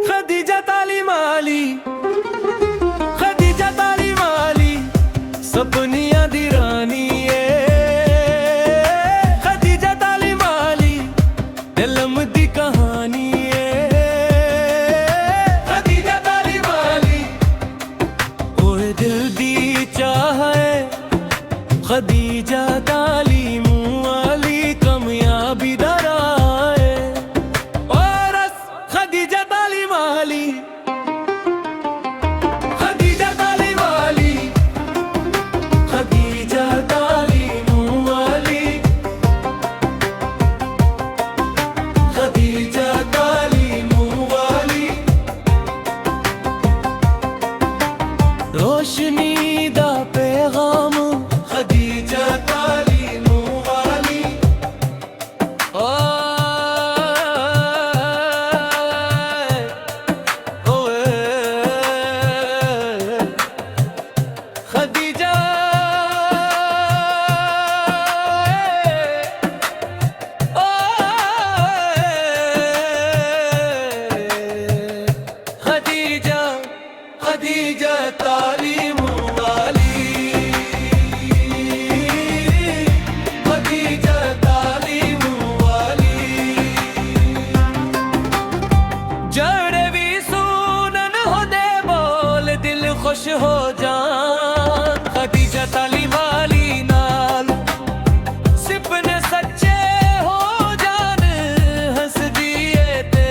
खदीजा तालीम वाली, खदीजा तालीम वाली, सपनियां दी रानी है। खदीजा तालीम वाली, दिलम दी कहानी है। खदीजा तालीम वाली, ओए दिल दी चाह है। खदीजा तालीम वाली, कामयाबी दा राह है। और खदीजा तालीम वाली, खदीजा तालीम वाली, खदीजा तालीम वाली, खदीजा तालीम वाली। रोशनी दा पैगाम, खदीजा तालीम वाली। खदीजा खदीजा खदीजा तालीम वाली, खदीजा तालीम वाली। जड़े भी सुनन हो दे बोल, दिल खुश हो जान। खदीजा तालीम वाली नाल सिपने सच्चे हो जान। हंस दिए ते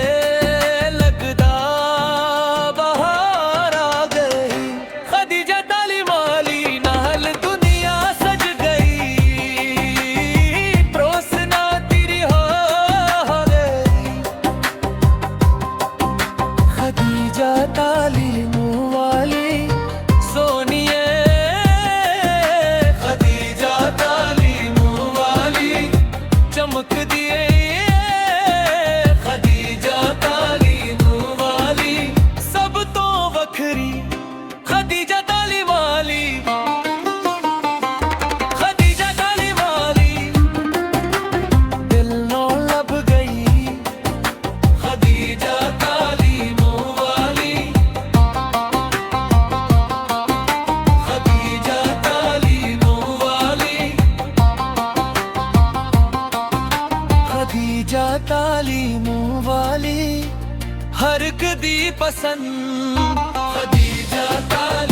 लगदा बहार आ गई। खदीजा तालीम वाली नाल दुनिया सज गई। परोसना तेरी हो गई। खदीजा तालीम वाली सोनिए, खदीजा तालीम वाली चमक दिए। खदीजा तालीम वाली सब तो वखरी। खदीजा तालीम वाली, खदीजा तालीम वाली, दिल नौ लब गई। खदीजा तालीम वाली, खदीजा तालीम वाली, खदीजा तालीम वाली, हर एक दी पसंद। खदीजा तालीम